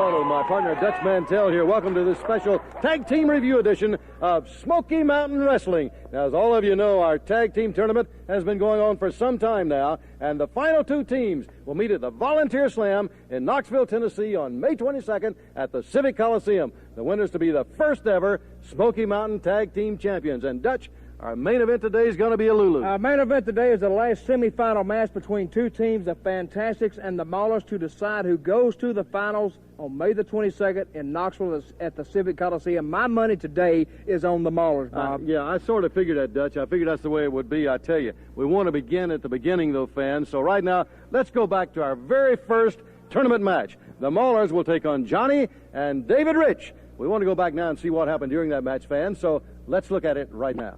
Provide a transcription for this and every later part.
Waldo, my partner Dutch Mantell here. Welcome to this special tag team review edition of Smoky Mountain Wrestling. Now, as all of you know, our tag team tournament has been going on for some time now, and the final two teams will meet at the Volunteer Slam in Knoxville, Tennessee on May 22nd at the Civic Coliseum. The winners to be the first ever Smoky Mountain Tag Team Champions. And Dutch, our main event today is going to be a Lulu. Our main event today is the last semifinal match between two teams, the Fantastics and the Maulers, to decide who goes to the finals on May the 22nd in Knoxville at the Civic Coliseum. My money today is on the Maulers, Bob. Yeah, I sort of figured that, Dutch. I figured that's the way it would be. I tell you, we want to begin at the beginning, though, fans. So right now, let's go back to our very first tournament match. The Maulers will take on Johnny and David Rich. We want to go back now and see what happened during that match, fans. So let's look at it right now.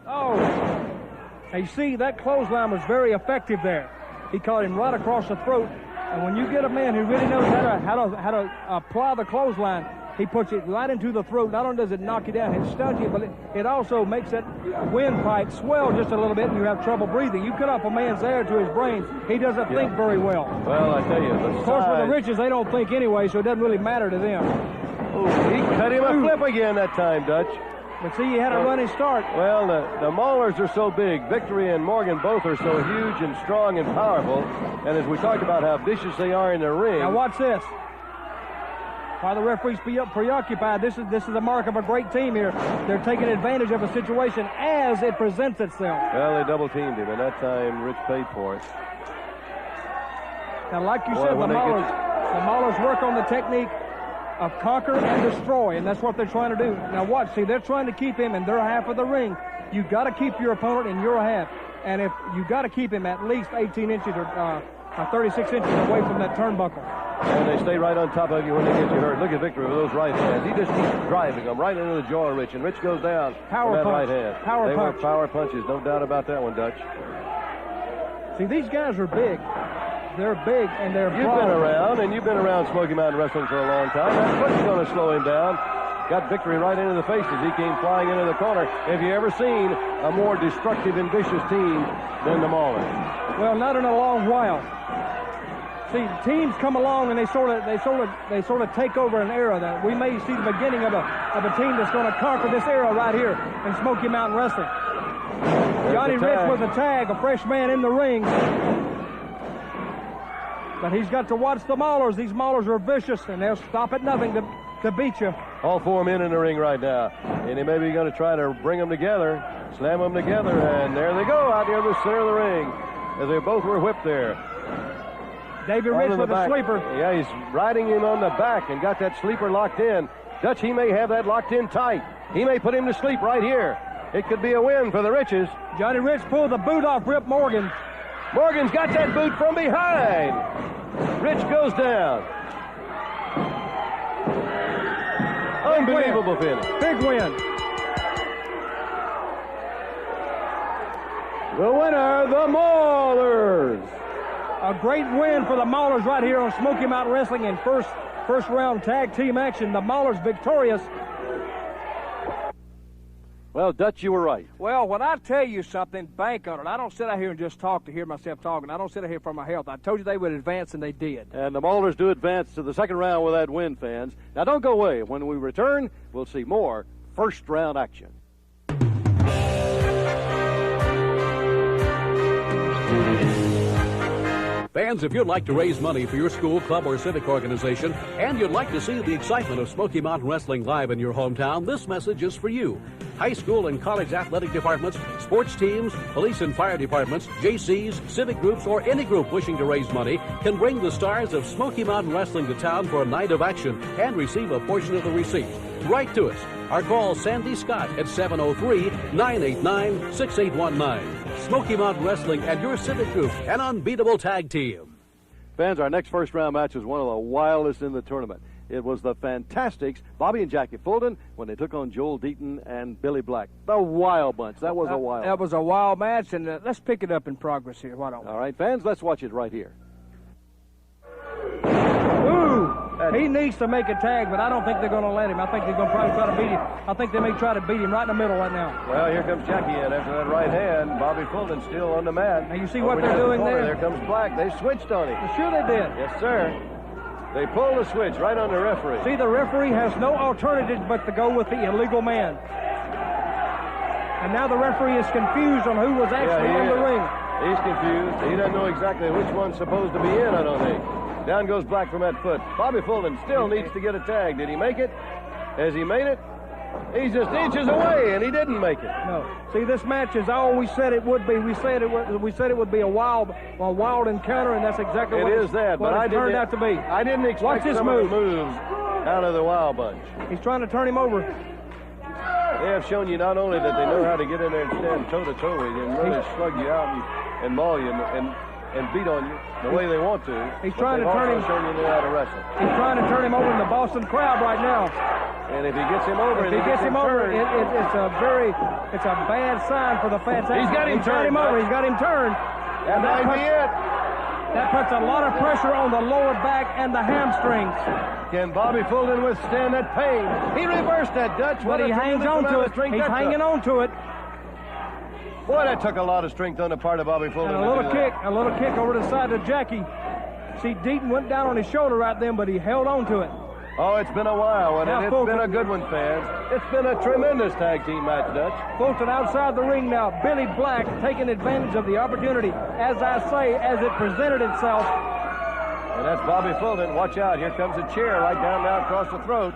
Oh, now you see, that clothesline was very effective there. He caught him right across the throat. And when you get a man who really knows how to apply the clothesline, he puts it right into the throat. Not only does it knock you down, it stuns you, but it also makes that windpipe swell just a little bit and you have trouble breathing. You cut off a man's air to his brains, he doesn't think very well. Well, I tell you, of course, with the Riches, they don't think anyway, so it doesn't really matter to them. Oh, he cut him a flip again that time, Dutch. But see, he had a running start. Well, the Maulers are so big. Victory and Morgan both are so huge and strong and powerful. And as we talked about how vicious they are in the ring. Now watch this. While the referees be preoccupied, this is the mark of a great team here. They're taking advantage of a situation as it presents itself. Well, they double-teamed him, and that time Rich paid for it. Now, like you said, the Maulers work on the technique of conquer and destroy, and that's what they're trying to do. Now watch, see, they're trying to keep him in their half of the ring. You've got to keep your opponent in your half, and if you've got to keep him at least 18 inches or 36 inches away from that turnbuckle. And they stay right on top of you when they get you hurt. Look at Victory with those right hands. He just keeps driving them right into the jaw of Rich, and Rich goes down power with that punch. right hand. They were power punches, no doubt about that one, Dutch. See, these guys are big. They're big, and they're You've been around, and you've been around Smoky Mountain Wrestling for a long time. That foot's going to slow him down. Got Victory right into the face as he came flying into the corner. Have you ever seen a more destructive and vicious team than the Maulers? Well, not in a long while. See, teams come along and they sort of take over an era. That we may see the beginning of a team that's going to conquer this era right here in Smoky Mountain Wrestling. Johnny Rich with a tag, a fresh man in the ring. But he's got to watch the Maulers. These Maulers are vicious, and they'll stop at nothing to beat you. All four men in the ring right now. And he may be going to try to bring them together, slam them together, and there they go out near the center of the ring. As they both were whipped there. David Rich with a sleeper. Yeah, he's riding him on the back and got that sleeper locked in. Dutch, he may have that locked in tight. He may put him to sleep right here. It could be a win for the Riches. Johnny Rich pulled the boot off Rip Morgan. Morgan's got that boot from behind. Rich goes down. Unbelievable finish. Big win. The winner, the Maulers. A great win for the Maulers right here on Smoky Mountain Wrestling in first round tag team action. The Maulers victorious. Well, Dutch, you were right. Well, when I tell you something, bank on it. I don't sit out here and just talk to hear myself talking. I don't sit out here for my health. I told you they would advance, and they did. And the Maulers do advance to the second round with that win, fans. Now, don't go away. When we return, we'll see more first-round action. Fans, if you'd like to raise money for your school, club, or civic organization, and you'd like to see the excitement of Smoky Mountain Wrestling live in your hometown, this message is for you. High school and college athletic departments, sports teams, police and fire departments, JCs, civic groups, or any group wishing to raise money can bring the stars of Smoky Mountain Wrestling to town for a night of action and receive a portion of the receipts. Write to us or call Sandy Scott at 703-989-6819. Smoky Mountain Wrestling and your civic group, an unbeatable tag team. Fans, our next first-round match is one of the wildest in the tournament. It was the Fantastics, Bobby and Jackie Fulton, when they took on Joel Deaton and Billy Black. The Wild Bunch. That was a wild. That was a wild match, and let's pick it up in progress here. Why don't we? All right, fans, let's watch it right here. Ooh! He needs to make a tag, but I don't think they're going to let him. I think they're going to probably try to beat him. I think they may try to beat him right in the middle right now. Well, here comes Jackie in after that right hand. Bobby Fulton still on the mat. Now, you see what they're doing there? There comes Black. They switched on him. Well, sure they did. Yes, sir. They pull the switch right on the referee. See, the referee has no alternative but to go with the illegal man. And now the referee is confused on who was actually in the ring. He's confused. He doesn't know exactly which one's supposed to be in, I don't think. Down goes Black from that foot. Bobby Fulton still needs to get a tag. Did he make it? Has he made it? He's just inches away, and he didn't make it. No. See, this match, as I always said it would be. We said it would be a wild encounter, and that's exactly what it turned out to be. I didn't expect some of the moves out of the Wild Bunch. He's trying to turn him over. They have shown you not only that they know how to get in there and stand toe-to-toe with you and really slug you out and maul you and beat on you the way they want to. He's trying to turn him. Shown you know how to wrestle. He's trying to turn him over in the Boston crowd right now. And if he gets him over, it's a bad sign for the Fantastic. He's got him turned. He's got him turned. That might be it. That puts a lot of pressure on the lower back and the hamstrings. Can Bobby Fulton withstand that pain? He reversed that, Dutch. But he hangs on to it. He's hanging on to it. Boy, that took a lot of strength on the part of Bobby Fulton. And a little kick over the side of Jackie. See, Deaton went down on his shoulder right then, but he held on to it. Oh, it's been a while, and it's been a good one, fans. It's been a tremendous tag team match, Dutch. Fulton outside the ring now. Billy Black taking advantage of the opportunity, as I say, as it presented itself. And that's Bobby Fulton. Watch out. Here comes a chair right down now across the throat.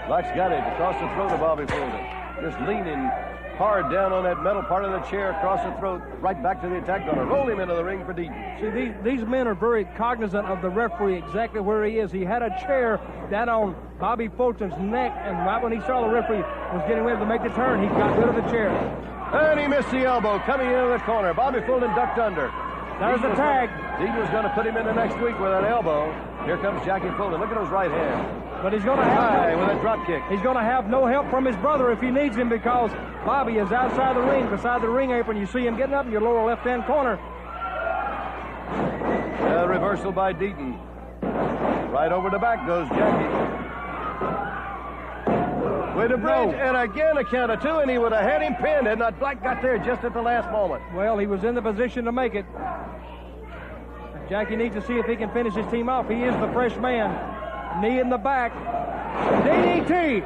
Black's got it across the throat of Bobby Fulton. Just leaning hard down on that metal part of the chair across the throat, right back to the attack. Going to roll him into the ring for Deaton. See, these men are very cognizant of the referee, exactly where he is. He had a chair down on Bobby Fulton's neck, and right when he saw the referee was getting ready to make the turn, he got rid of the chair. And he missed the elbow coming into the corner. Bobby Fulton ducked under. There's the tag. Deaton was going to put him in the next week with that elbow. Here comes Jackie Fulton. Look at those right hands. But he's going to have with a drop kick. He's going to have no help from his brother if he needs him, because Bobby is outside the ring, beside the ring apron. You see him getting up in your lower left-hand corner. Reversal by Deaton. Right over the back goes Jackie. With a bridge, and again a count of two, and he would have had him pinned had not Black got there just at the last moment. Well, he was in the position to make it. Jackie needs to see if he can finish his team off. He is the fresh man. Knee in the back. DDT.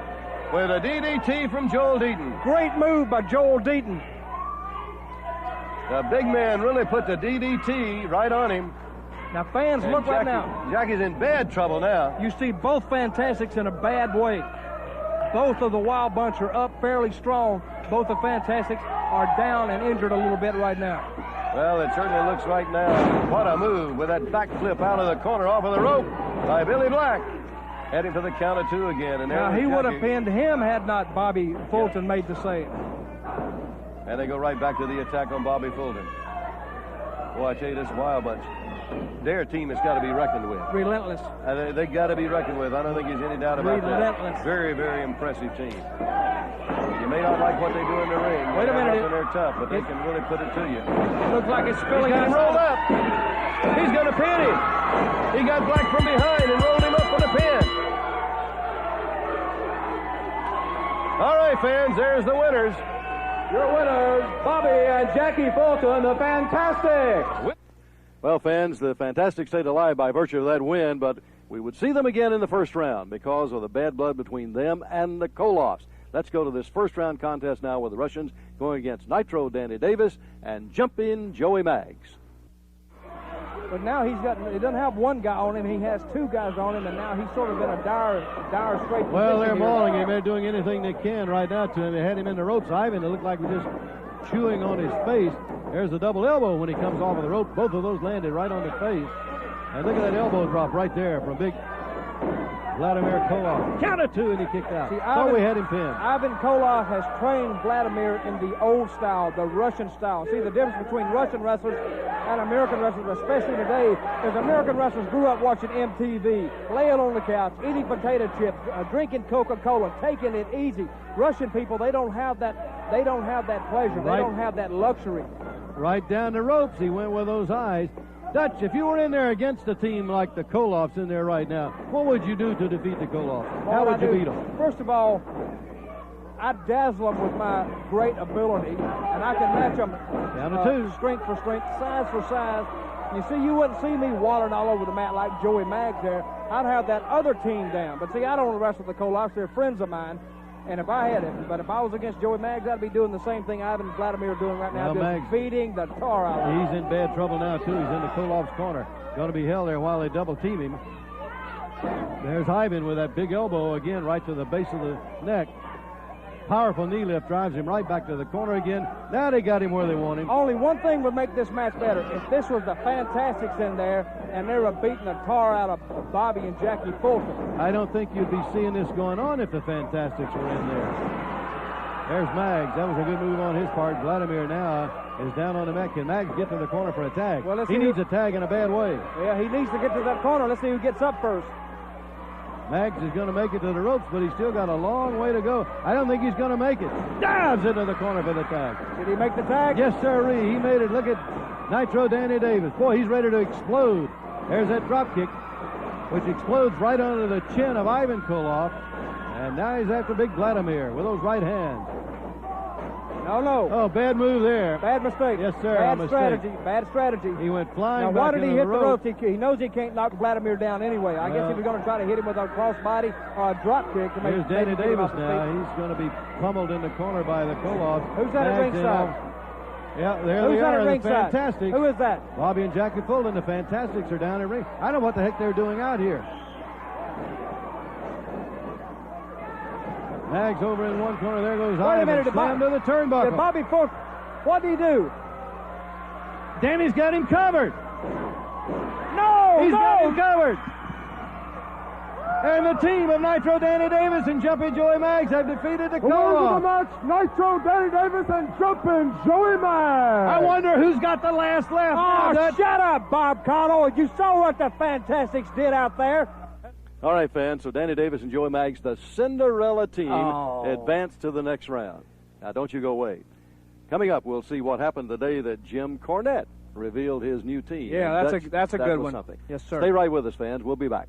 With a DDT from Joel Deaton. Great move by Joel Deaton. The big man really put the DDT right on him. Now, fans, look right now. Jackie's in bad trouble now. You see both Fantastics in a bad way. Both of the Wild Bunch are up fairly strong. Both the Fantastics are down and injured a little bit right now. Well, it certainly looks right now. What a move with that backflip out of the corner off of the rope by Billy Black. Heading for the count of two again. And now, he would have pinned him had not Bobby Fulton made the save. And they go right back to the attack on Bobby Fulton. Boy, I tell you, this Wild Bunch, their team has got to be reckoned with. Relentless. They got to be reckoned with. I don't think there's any doubt about that. Very, very impressive team. You may not like what they do in the ring. Wait a minute. They're tough, but they can really put it to you. It looks like it's spilling. He's got him rolled up. He's going to pin him. He got Black from behind and rolled him up for the pin. All right, fans, there's the winners. Your winners, Bobby and Jackie Fulton, the Fantastics. Well, fans, the Fantastics stayed alive by virtue of that win, but we would see them again in the first round because of the bad blood between them and the Koloffs. Let's go to this first round contest now with the Russians going against Nitro Danny Davis and Jumpin' Joey Maggs. But now he doesn't have one guy on him, he has two guys on him, and now he's sort of in a dire straight position. Well, they're mauling him. They're doing anything they can right now to him. They had him in the ropes, Ivan. It looked like we're just chewing on his face. There's a double elbow when he comes off of the rope. Both of those landed right on the face. And look at that elbow drop right there from big Vladimir Koloff. Count of two, and he kicked out. See, Thought we had him pinned. Ivan Koloff has trained Vladimir in the old style, the Russian style. See, the difference between Russian wrestlers and American wrestlers, especially today, is American wrestlers grew up watching MTV, laying on the couch, eating potato chips, drinking Coca-Cola, taking it easy. Russian people, they don't have that. They don't have that pleasure. They don't have that luxury. Right down the ropes, he went with those eyes. Dutch, if you were in there against a team like the Koloffs in there right now, what would you do to defeat the Koloffs? How would you beat them? First of all, I'd dazzle them with my great ability, and I can match them down to two. Strength for strength, size for size, You see, you wouldn't see me wallering all over the mat like Joey Maggs there. I'd have that other team down. But see, I don't wrestle the Koloffs. They're friends of mine. And if I had it, but if I was against Joey Maggs, I'd be doing the same thing Ivan and Vladimir are doing right now, just beating the tar out of him. He's in bad trouble now, too. He's in the Koloff's corner. Going to be held there while they double team him. There's Ivan with that big elbow again right to the base of the neck. Powerful knee lift drives him right back to the corner again. Now they got him where they want him. Only one thing would make this match better. If this was the Fantastics in there and they were beating the tar out of Bobby and Jackie Fulton. I don't think you'd be seeing this going on if the Fantastics were in there. There's Maggs. That was a good move on his part. Vladimir now is down on the mat. Can Maggs get to the corner for a tag? Well, he needs a tag in a bad way. Yeah, he needs to get to that corner. Let's see who gets up first. Maggs is going to make it to the ropes, but he's still got a long way to go. I don't think he's going to make it. Dives into the corner for the tag. Did he make the tag? Yes, sirree. He made it. Look at Nitro Danny Davis. Boy, he's ready to explode. There's that drop kick, which explodes right under the chin of Ivan Koloff. And now he's after Big Vladimir with those right hands. No. Oh, bad move there. Bad mistake. Yes, sir. Bad strategy. Bad strategy. He went flying now, back why did he into hit the rope? He knows he can't knock Vladimir down anyway. I guess he was going to try to hit him with a crossbody or a drop kick. To Here's Danny Davis now. He's going to be pummeled in the corner by the Koloff. Who's that at ringside? Yeah, there they are, the Fantastics. Who is that? Bobby and Jackie Fulton. The Fantastics are down at ring. I don't know what the heck they're doing out here. Maggs over in one corner. There goes Ivan. Wait a minute. Slam to the turnbuckle. Did Bobby Fulton, what did he do? Danny's got him covered. He's got him covered. And the team of Nitro Danny Davis and Jumping Joey Maggs have defeated the Koloff. match, Nitro Danny Davis and Jumping Joey Maggs. I wonder who's got the last laugh. Oh, shut up, Bob Connell. You saw what the Fantastics did out there. All right, fans, so Danny Davis and Joey Maggs, the Cinderella team, advanced to the next round. Now, don't you go away. Coming up, we'll see what happened the day that Jim Cornette revealed his new team. Yeah, that's a good one. Something. Yes, sir. Stay right with us, fans. We'll be back.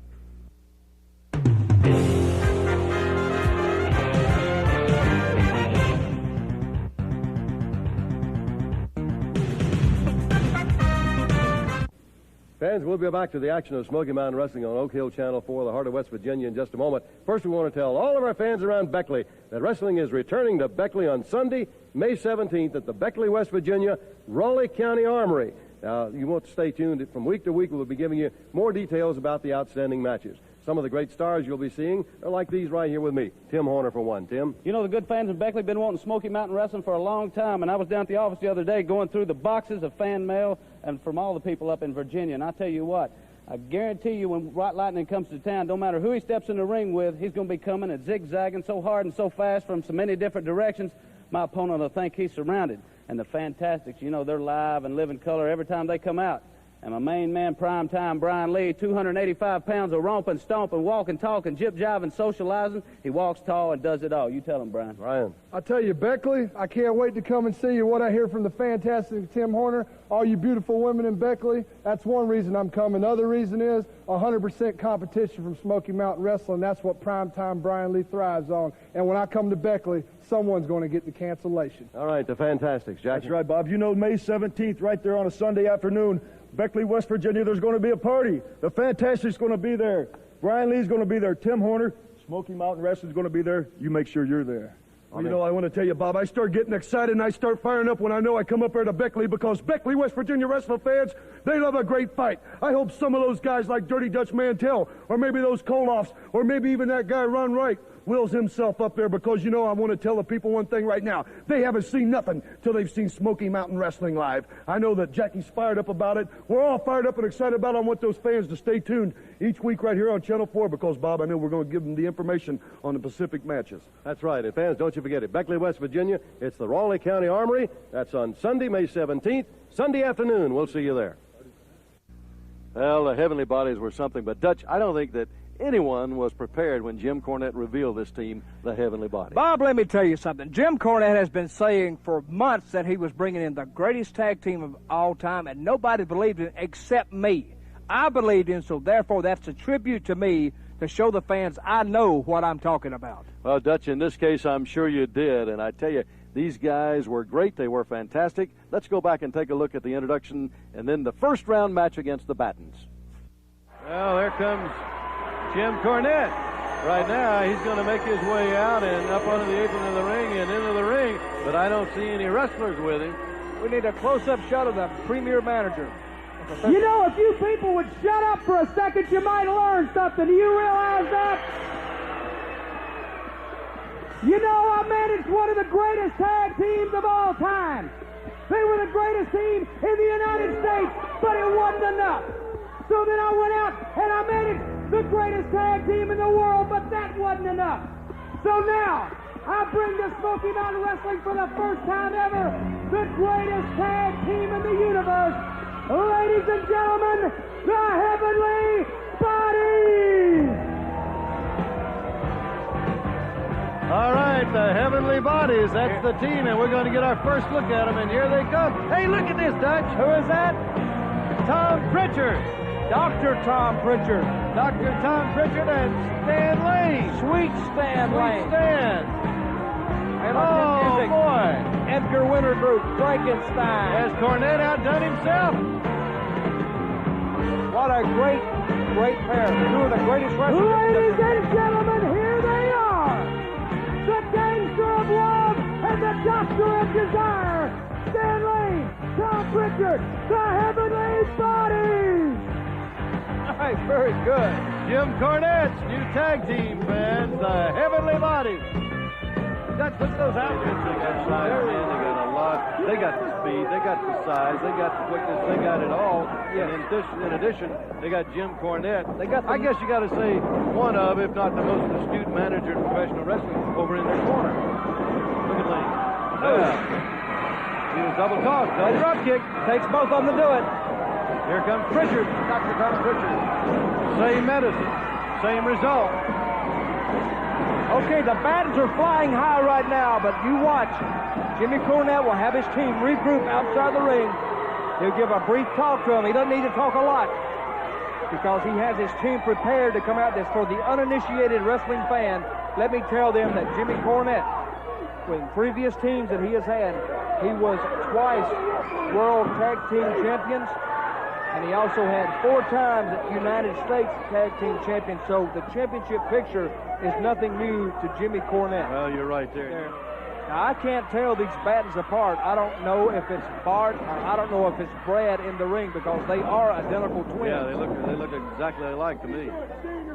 Fans, we'll be back to the action of Smoky Mountain Wrestling on Oak Hill Channel 4, the heart of West Virginia, in just a moment. First, we want to tell all of our fans around Beckley that wrestling is returning to Beckley on Sunday, May 17th at the Beckley, West Virginia, Raleigh County Armory. Now, you want to stay tuned. From week to week, we'll be giving you more details about the outstanding matches. Some of the great stars you'll be seeing are like these right here with me. Tim Horner, for one. Tim? You know, the good fans in Beckley have been wanting Smoky Mountain Wrestling for a long time, and I was down at the office the other day going through the boxes of fan mail and from all the people up in Virginia, and I tell you what, I guarantee you when White Lightning comes to town, no matter who he steps in the ring with, he's going to be coming and zigzagging so hard and so fast from so many different directions, my opponent will think he's surrounded. And the Fantastics, you know, they're live and live in color every time they come out. And my main man, primetime Brian Lee, 285 pounds of romping, stomping, walking, talking, jip-jiving, socializing. He walks tall and does it all. You tell him, Brian. Brian. I tell you, Beckley, I can't wait to come and see you. What I hear from the fantastic Tim Horner, all you beautiful women in Beckley, that's one reason I'm coming. The other reason is 100% competition from Smoky Mountain Wrestling. That's what primetime Brian Lee thrives on. And when I come to Beckley, someone's going to get the cancellation. All right, the Fantastics. Jack. That's right, Bob. You know, May 17th, right there on a Sunday afternoon, Beckley, West Virginia, there's going to be a party. The Fantastics going to be there. Brian Lee's going to be there. Tim Horner, Smoky Mountain Wrestling's going to be there. You make sure you're there. Well, you know, I want to tell you, Bob, I start getting excited and I start firing up when I know I come up here to Beckley, because Beckley, West Virginia wrestling fans, they love a great fight. I hope some of those guys like Dirty Dutch Mantell, or maybe those Koloffs, or maybe even that guy Ron Wright, wills himself up there, because, you know, I want to tell the people one thing right now. They haven't seen nothing till they've seen Smoky Mountain Wrestling live. I know that Jackie's fired up about it. We're all fired up and excited about it. I want those fans to stay tuned each week right here on Channel 4, because, Bob, I know we're going to give them the information on the Pacific matches. That's right. And fans, don't you forget it. Beckley, West Virginia, it's the Raleigh County Armory. That's on Sunday, May 17th. Sunday afternoon. We'll see you there. Well, the heavenly bodies were something, but Dutch, I don't think that anyone was prepared when Jim Cornette revealed this team, the Heavenly Body. Bob, let me tell you something. Jim Cornette has been saying for months that he was bringing in the greatest tag team of all time, and nobody believed it except me. I believed in, so therefore that's a tribute to me to show the fans I know what I'm talking about. Well, Dutch, in this case, I'm sure you did, and I tell you, These guys were great. They were fantastic. Let's go back and take a look at the introduction and then the first round match against the Battens. Well, there comes Jim Cornette. Right now, he's going to make his way out and up onto the apron of the ring and into the ring, but I don't see any wrestlers with him. We need a close-up shot of the premier manager. You know, if you people would shut up for a second, you might learn something. Do you realize that? You know, I managed one of the greatest tag teams of all time. They were the greatest team in the United States, but it wasn't enough. So then I went out and I managed the greatest tag team in the world, but that wasn't enough. So now, I bring to Smoky Mountain Wrestling for the first time ever the greatest tag team in the universe. Ladies and gentlemen, the Heavenly Bodies! All right, the Heavenly Bodies, that's the team, and we're going to get our first look at them, and here they come. Hey, look at this, Dutch. Who is that? Tom Pritchard. Dr. Tom Pritchard. Dr. Tom Pritchard and Stan Lane. Sweet Stan Lane. Stan. And Oh, music. boy. Edgar Winter Group, Frankenstein. Has Cornette outdone himself? What a great, great pair. Two of the greatest wrestlers. Ladies and gentlemen, here they are. The Gangster of Love and the Doctor of Desire. Stan Lane, Tom Pritchard, the Heavenly Bodies. All right, very good. Jim Cornette's new tag team, fans, the Heavenly Bodies. Look at those outfits they got size, man. They got a lot. They got the speed. They got the size. They got the quickness. They got it all. Yes. And in addition, they got Jim Cornette. They got the- I guess you got to say one of, if not the most astute manager in professional wrestling, over in their corner. Look at Lane. Yeah. He was double tossed. Double drop kick. Takes both of them to do it. Here comes Pritchard. Dr. Tom Pritchard. Same medicine. Same result. Okay, the Battens are flying high right now, but you watch. Jimmy Cornette will have his team regroup outside the ring. He'll give a brief talk to them. He doesn't need to talk a lot because he has his team prepared to come out this. For the uninitiated wrestling fan, let me tell them that Jimmy Cornette, with previous teams that he has had, he was twice World Tag Team Champions, and he also had 4 times United States Tag Team Champions. So the championship picture is nothing new to Jimmy Cornette. Well, you're right there. Now, I can't tell these Battens apart. I don't know if it's Bart or I don't know if it's Brad in the ring because they are identical twins. Yeah, they look exactly alike to me.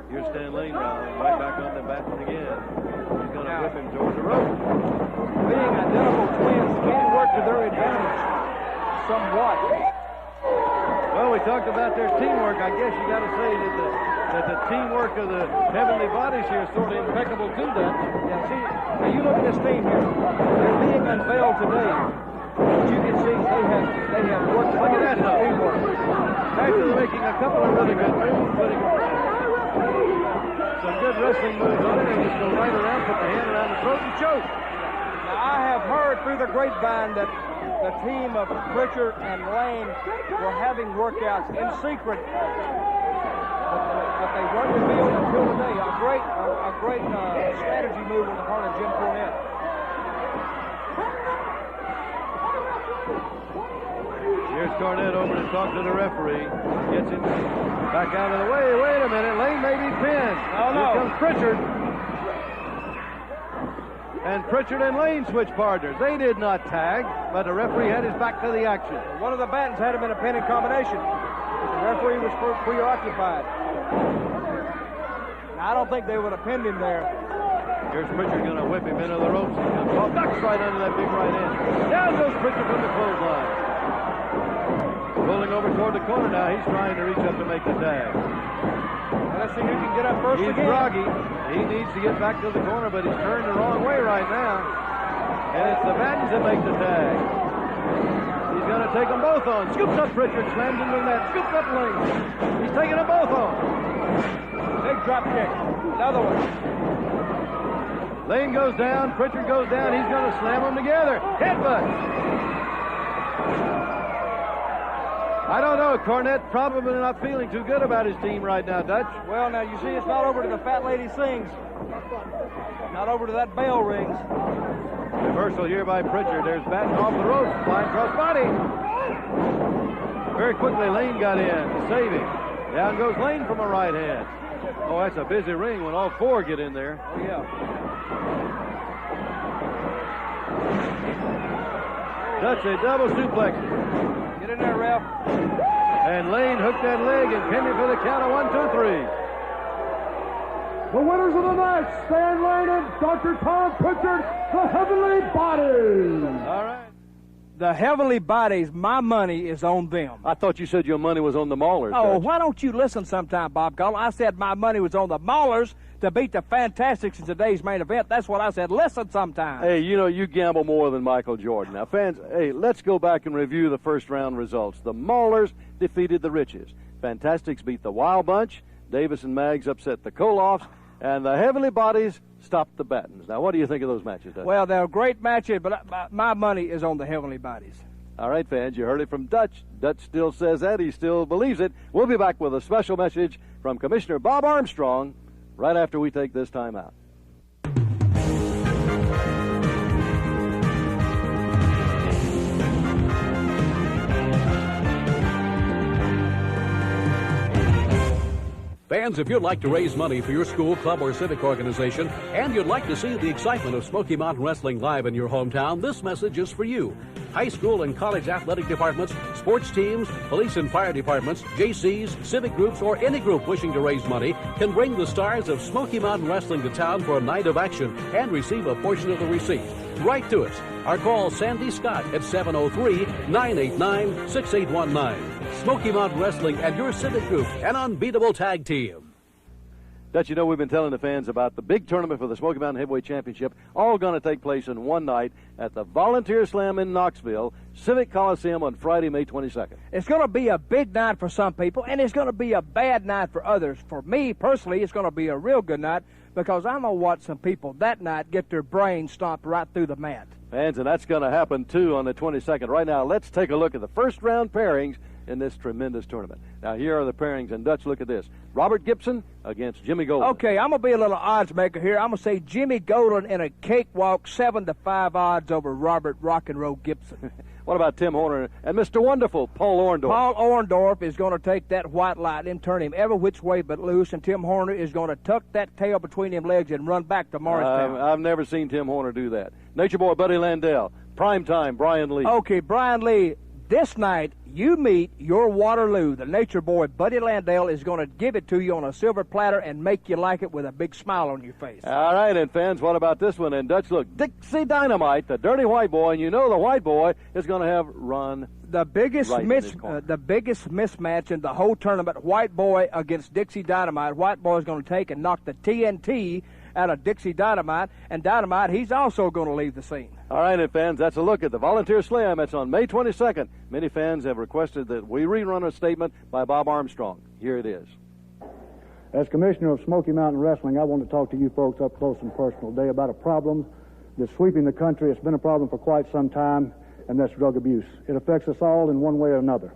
Here's Stan Lane now, right back on the Batten again. He's going to whip him towards the rope. Being identical twins can work to their advantage somewhat. Well, we talked about their teamwork. I guess you got to say that the teamwork of the Heavenly Bodies here is sort of impeccable too, Dutch. Yeah, see, now you look at this team here. They're being unveiled today. As you can see, they have worked Look at that, though. teamwork. Actually making a couple of really good moves, putting some good wrestling moves on it, and just go right around, put the hand around the throat and choke. Now, I have heard through the grapevine that the team of Pritchard and Lane were having workouts in secret, but they weren't revealed until today. A great strategy move on the part of Jim Cornette. Here's Cornette over to talk to the referee. Gets him back out of the way. Wait a minute. Lane may be pinned. Oh, no. Here comes Pritchard. And Pritchard and Lane switch partners. They did not tag, but the referee had his back to the action. One of the Battens had him in a pinning combination. The referee was preoccupied. Now, I don't think they would have pinned him there. Here's Pritchard going to whip him into the ropes. He comes off, ducks right under that big right hand. Down goes Pritchard from the clothesline. Rolling over toward the corner now. He's trying to reach up to make the tag. Well, let's see who can get up first He's again. groggy. He needs to get back to the corner, but he's turned the wrong way right now. And it's the Battens that make the tag. He's going to take them both on. Scoops up Pritchard, slams into the net. Scoops up Lane. He's taking them both on. Big drop kick. Another one. Lane goes down. Pritchard goes down. He's going to slam them together. Headbutt. I don't know. Cornette probably not feeling too good about his team right now, Dutch. Well, now, you see, it's not over to the fat lady sings. Not over to that bell rings. Reversal here by Pritchard. There's Batten off the ropes, flying cross body. Very quickly, Lane got in to save him. Down goes Lane from a right hand. Oh, that's a busy ring when all four get in there. Oh, yeah. Dutch a double suplex. Get in there, Ralph. And Lane hooked that leg and pinned him for the count of 1, 2, 3. The winners of the match, Stan Lane and Dr. Tom Pritchard, the Heavenly Bodies. All right. The Heavenly Bodies, my money is on them. I thought you said your money was on the Maulers. Oh, Dutch. why don't you listen sometime, Bob Gall? I said my money was on the Maulers to beat the Fantastics in today's main event. That's what I said. Listen sometime. Hey, you know, you gamble more than Michael Jordan. Now, fans, hey, let's go back and review the first round results. The Maulers defeated the Riches. Fantastics beat the Wild Bunch. Davis and Maggs upset the Kolofs. And the Heavenly Bodies stopped the Battens. Now, what do you think of those matches, Dutch? Well, they're great matches, but my money is on the Heavenly Bodies. All right, fans, you heard it from Dutch. Dutch still says that. He still believes it. We'll be back with a special message from Commissioner Bob Armstrong right after we take this time out. Fans, if you'd like to raise money for your school, club, or civic organization, and you'd like to see the excitement of Smoky Mountain Wrestling live in your hometown, this message is for you. High school and college athletic departments, sports teams, police and fire departments, JCs, civic groups, or any group wishing to raise money can bring the stars of Smoky Mountain Wrestling to town for a night of action and receive a portion of the receipts. Write to us or call Sandy Scott at 703-989-6819. Smoky Mountain Wrestling and your civic group, an unbeatable tag team. Dutch, you know, we've been telling the fans about the big tournament for the Smoky Mountain Heavyweight Championship, all going to take place in one night at the Volunteer Slam in Knoxville, Civic Coliseum on Friday, May 22nd. It's going to be a big night for some people, and it's going to be a bad night for others. For me, personally, it's going to be a real good night because I'm going to watch some people that night get their brains stomped right through the mat. Fans, and that's going to happen, too, on the 22nd. Right now, let's take a look at the first-round pairings in this tremendous tournament. Now, here are the pairings, and Dutch, look at this. Robert Gibson against Jimmy Golden. Okay, I'm going to be a little odds maker here. I'm going to say Jimmy Golden in a cakewalk 7-5 odds over Robert Rock and Roll Gibson. What about Tim Horner and Mr. Wonderful, Paul Orndorff? Paul Orndorff is going to take that white light and turn him every which way but loose, and Tim Horner is going to tuck that tail between him legs and run back to Morristown. I've never seen Tim Horner do that. Nature Boy Buddy Landell. Primetime Brian Lee. Okay, Brian Lee, this night you meet your Waterloo. The Nature Boy Buddy Landell is going to give it to you on a silver platter and make you like it with a big smile on your face. All right, and fans, what about this one? And Dutch, look, Dixie Dynamite, the dirty white boy, and you know the white boy is going to have run. The biggest mismatch in the whole tournament, White Boy against Dixie Dynamite. White Boy is going to take and knock the TNT out of Dixie Dynamite, and Dynamite, he's also going to leave the scene. All right, and fans, that's a look at the Volunteer Slam. It's on May 22nd. Many fans have requested that we rerun a statement by Bob Armstrong. Here it is. As Commissioner of Smoky Mountain Wrestling, I want to talk to you folks up close and personal today about a problem that's sweeping the country. It's been a problem for quite some time, and that's drug abuse. It affects us all in one way or another.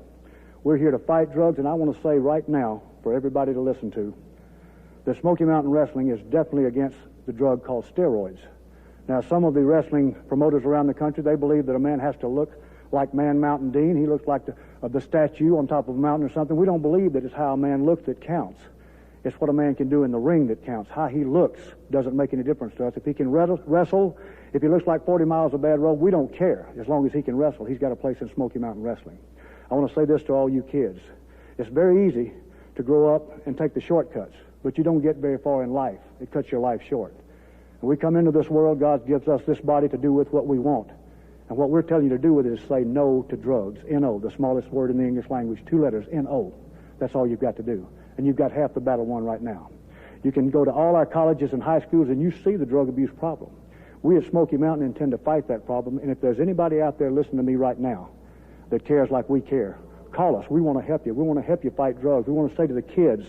We're here to fight drugs, and I want to say right now, for everybody to listen to, that Smoky Mountain Wrestling is definitely against the drug called steroids. Now, some of the wrestling promoters around the country, they believe that a man has to look like Man Mountain Dean. He looks like the statue on top of a mountain or something. We don't believe that it's how a man looks that counts. It's what a man can do in the ring that counts. How he looks doesn't make any difference to us. If he can wrestle, if he looks like 40 miles of bad road, we don't care. As long as he can wrestle, he's got a place in Smoky Mountain Wrestling. I want to say this to all you kids. It's very easy to grow up and take the shortcuts, but you don't get very far in life. It cuts your life short. And we come into this world, God gives us this body to do with what we want. And what we're telling you to do with it is say no to drugs. N-O, the smallest word in the English language, 2 letters, N-O. That's all you've got to do. And you've got half the battle won right now. You can go to all our colleges and high schools and you see the drug abuse problem. We at Smoky Mountain intend to fight that problem. And if there's anybody out there listening to me right now that cares like we care, call us. We want to help you. We want to help you fight drugs. We want to say to the kids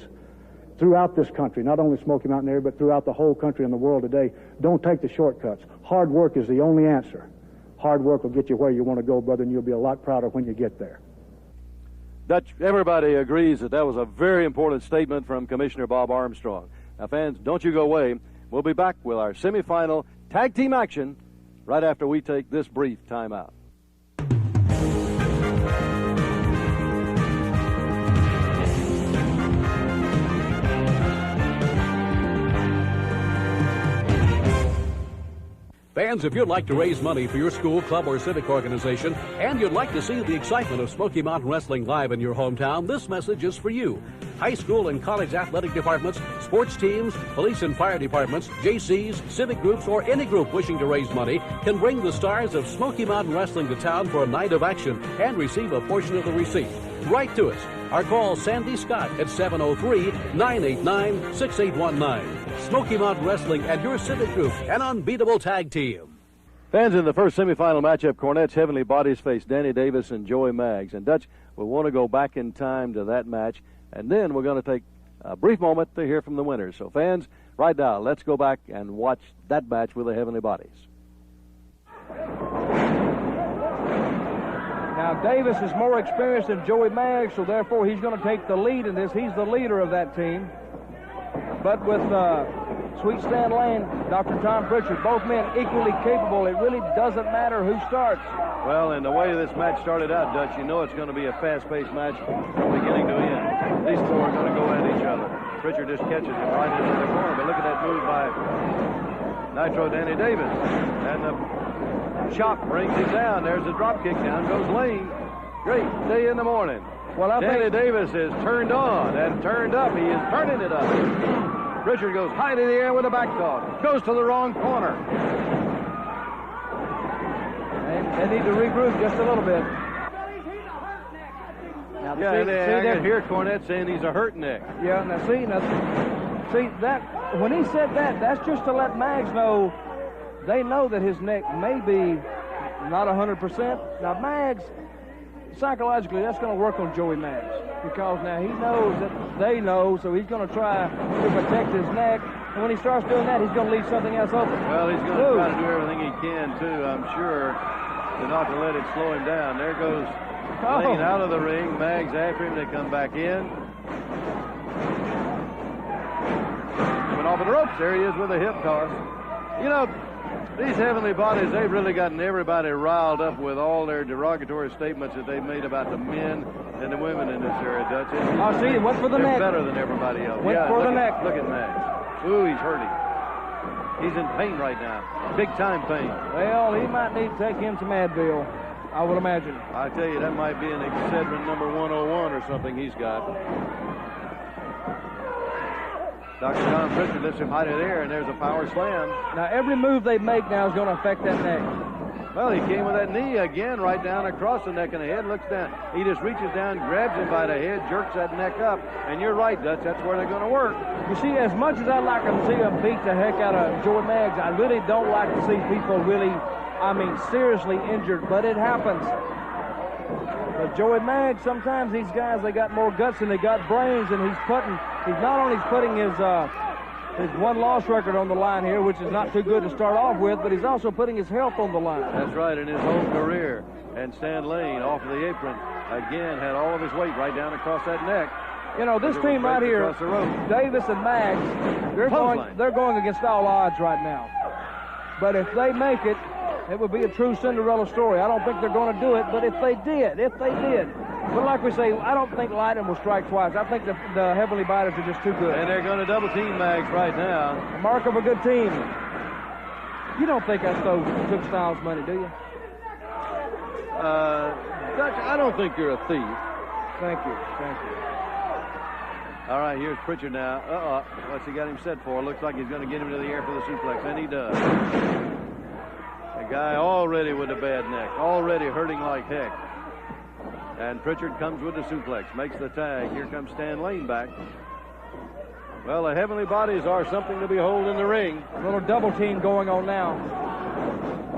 throughout this country, not only Smoky Mountain area, but throughout the whole country and the world today, don't take the shortcuts. Hard work is the only answer. Hard work will get you where you want to go, brother, and you'll be a lot prouder when you get there. Dutch, everybody agrees that was a very important statement from Commissioner Bob Armstrong. Now, fans, don't you go away. We'll be back with our semifinal tag team action right after we take this brief timeout. Fans, if you'd like to raise money for your school, club, or civic organization, and you'd like to see the excitement of Smoky Mountain Wrestling live in your hometown, this message is for you. High school and college athletic departments, sports teams, police and fire departments, JCs, civic groups, or any group wishing to raise money can bring the stars of Smoky Mountain Wrestling to town for a night of action and receive a portion of the receipt. Write to us or call Sandy Scott at 703-989-6819. Smoky Mountain Wrestling and your civic group, an unbeatable tag team. Fans, in the first semifinal matchup, Cornette's Heavenly Bodies face Danny Davis and Joey Maggs. And Dutch, we want to go back in time to that match, and then we're going to take a brief moment to hear from the winners. So, fans, right now, let's go back and watch that match with the Heavenly Bodies. Now, Davis is more experienced than Joey Maggs, so therefore he's going to take the lead in this. He's the leader of that team. But with Sweet Stan Lane, Dr. Tom Pritchard, both men equally capable. It really doesn't matter who starts. Well, and the way this match started out, Dutch, you know it's going to be a fast-paced match from beginning to end. These four are going to go at each other. Pritchard just catches him right into the corner, but look at that move by Nitro Danny Davis. And the chop brings him down. There's a drop kick. Down goes Lane. Great day in the morning. Well, Danny Davis is turned on and turned up. He is turning it up. Pritchard goes high in the air with a back dog. Goes to the wrong corner. They need to regroup just a little bit. Now, I can hear Cornette saying he's a hurt neck. Yeah, now see that when he said that, that's just to let Maggs know. They know that his neck may be not 100%. Now, Maggs, psychologically, that's going to work on Joey Maggs because now he knows that they know, so he's going to try to protect his neck. And when he starts doing that, he's going to leave something else open. Well, he's going to try to do everything he can, too, I'm sure, to not to let it slow him down. There goes Lane out of the ring. Maggs after him. They come back in. Went off of the ropes. There he is with a hip toss. You know, these Heavenly Bodies, they've really gotten everybody riled up with all their derogatory statements that they've made about the men and the women in this area, Dutch. I see. Went for the neck. They're better than everybody else. Went for the neck. Look at Maggs. Ooh, he's hurting. He's in pain right now. Big time pain. Well, he might need to take him some Advil, I would imagine. I tell you, that might be an Excedrin number 101 or something he's got. Dr. Tom Pritchard lifts him high in the air, and there's a power slam. Now, every move they make now is going to affect that neck. Well, he came with that knee again, right down across the neck and the head. Looks down. He just reaches down, grabs him by the head, jerks that neck up. And you're right, Dutch. That's where they're going to work. You see, as much as I like to see him beat the heck out of Joey Maggs, I really don't like to see people really, seriously injured. But it happens. But Joey Maggs, sometimes these guys, they got more guts than they got brains, and he's not only putting his one-loss record on the line here, which is not too good to start off with, but he's also putting his health on the line. That's right, in his whole career. And Stan Lane, off of the apron, again, had all of his weight right down across that neck. You know, this team right here, Davis and Maggs, they're going against all odds right now. But if they make it, it would be a true Cinderella story. I don't think they're going to do it, but if they did. But like we say, I don't think Lightning will strike twice. I think the Heavenly Bodies are just too good. And they're going to double team Maggs right now. A mark of a good team. You don't think I took Styles' money, do you? Dutch, I don't think you're a thief. Thank you. All right, here's Pritchard now. What's he got him set for? Looks like he's going to get him to the air for the suplex, and he does. The guy already with a bad neck, already hurting like heck. And Pritchard comes with the suplex, makes the tag. Here comes Stan Lane back. Well, the Heavenly Bodies are something to behold in the ring. A little double team going on now.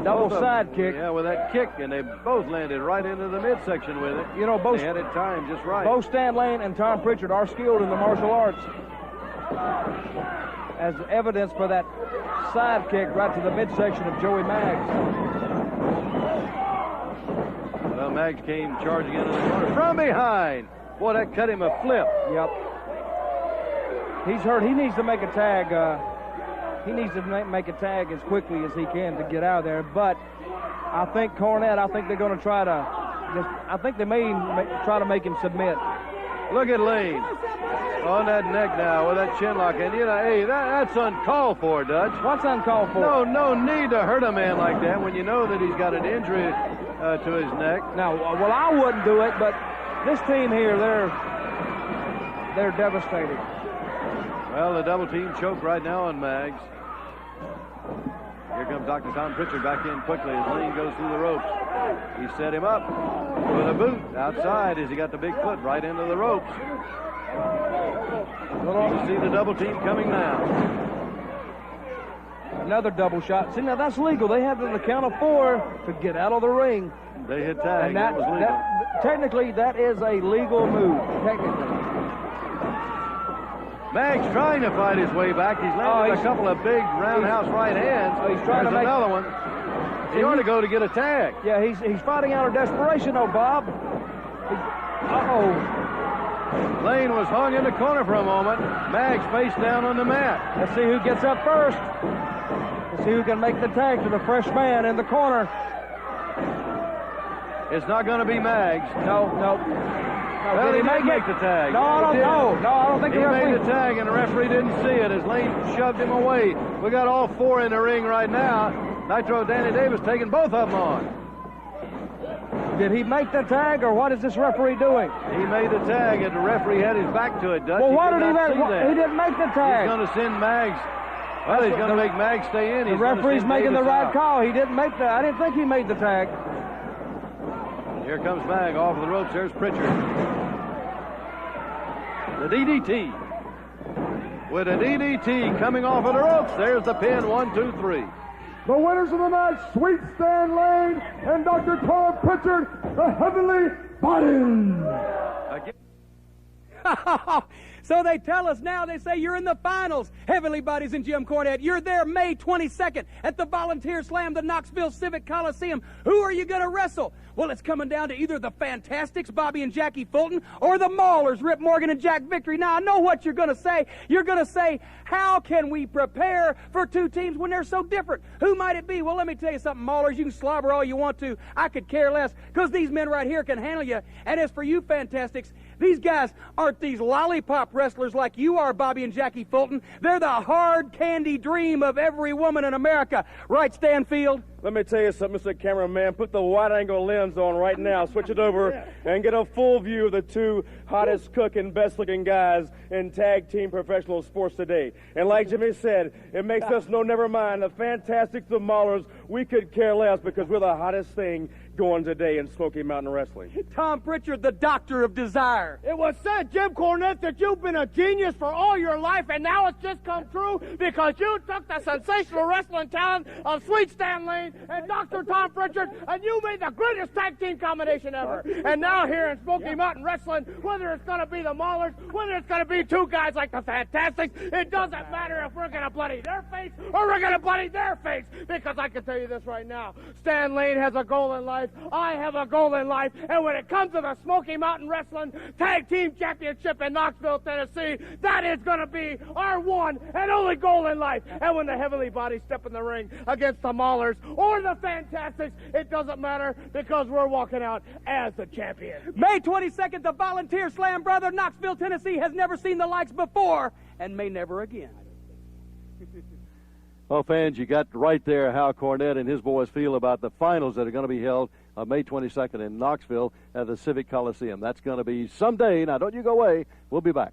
Double side kick. Yeah, with that kick, and they both landed right into the midsection with it. You know, they had it timed just right. Both Stan Lane and Tom Pritchard are skilled in the martial arts. As evidence for that side kick right to the midsection of Joey Maggs. Well, Maggs came charging into the corner from behind. Boy, that cut him a flip. Yep. He's hurt. He needs to make a tag. He needs to make a tag as quickly as he can to get out of there. But I think Cornette, I think they're going to try to, I think they may try to make him submit. Look at Lane on that neck now with that chin lock. And, you know, hey, that's uncalled for, Dutch. What's uncalled for? No need to hurt a man like that when you know that he's got an injury to his neck. Now, well, I wouldn't do it, but this team here, they're devastated. Well, the double team choke right now on Maggs. Here comes Dr. Tom Pritchard back in quickly as Lane goes through the ropes. He set him up with a boot outside as he got the big foot right into the ropes. You can see the double team coming now. Another double shot. See, now that's legal. They have the count of 4 to get out of the ring. They hit tag. And that was legal. Technically, that is a legal move. Technically. Maggs trying to fight his way back. He's landed a couple of big roundhouse right hands. He's trying to make another one. He ought to go to get a tag. Yeah, he's fighting out of desperation, though, Bob. Uh-oh. Lane was hung in the corner for a moment. Maggs face down on the mat. Let's see who gets up first. Let's see who can make the tag to the fresh man in the corner. It's not going to be Maggs. No. Well, he may make the tag. No, I don't think he made the tag, and the referee didn't see it as Lane shoved him away. We got all 4 in the ring right now. Nitro Danny Davis taking both of them on. Did he make the tag, or what is this referee doing? He made the tag, and the referee had his back to it, Dutch. Well, why did he make that? He didn't make the tag. He's going to send Maggs. Well, he's going to make Maggs stay in. The referee's making the right call. He didn't make that. I didn't think he made the tag. Here comes Magg off of the ropes. There's Pritchard. The DDT. With a DDT coming off of the ropes. There's the pin. 1, 2, 3. The winners of the match, Sweet Stan Lane and Dr. Tom Pritchard, the Heavenly Bodies. So they tell us now, they say you're in the finals. Heavenly Bodies and Jim Cornette, you're there May 22nd at the Volunteer Slam, the Knoxville Civic Coliseum. Who are you going to wrestle? Well, it's coming down to either the Fantastics, Bobby and Jackie Fulton, or the Maulers, Rip Morgan and Jack Victory. Now, I know what you're going to say. You're going to say, how can we prepare for 2 teams when they're so different? Who might it be? Well, let me tell you something, Maulers. You can slobber all you want to. I could care less, because these men right here can handle you. And as for you Fantastics, these guys aren't these lollipop wrestlers like you are, Bobby and Jackie Fulton. They're the hard candy dream of every woman in America. Right, Stanfield? Let me tell you something, Mr. Cameraman. Put the wide-angle lens on right now. Switch it over and get a full view of the 2 hottest cooking, best-looking guys in tag team professional sports today. And like Jimmy said, it makes us know, never mind, the Fantastics, the Maulers, we could care less because we're the hottest thing going today in Smoky Mountain Wrestling. Tom Pritchard, the doctor of desire. It was said, Jim Cornette, that you've been a genius for all your life, and now it's just come true because you took the sensational wrestling talent of Sweet Stan Lane and Dr. Tom Pritchard, and you made the greatest tag team combination ever. And now here in Smoky Mountain Wrestling, whether it's going to be the Maulers, whether it's going to be 2 guys like the Fantastics, it doesn't matter if we're going to bloody their face or we're going to bloody their face, because I can tell you this right now, Stan Lane has a goal in life, I have a goal in life, and when it comes to the Smoky Mountain Wrestling Tag Team Championship in Knoxville, Tennessee, that is going to be our one and only goal in life. And when the Heavenly Bodies step in the ring against the Maulers or the Fantastics, it doesn't matter because we're walking out as the champions. May 22nd, the Volunteer Slam, brother. Knoxville, Tennessee has never seen the likes before and may never again. Well, fans, you got right there how Cornette and his boys feel about the finals that are going to be held on May 22nd in Knoxville at the Civic Coliseum. That's going to be someday. Now, don't you go away. We'll be back.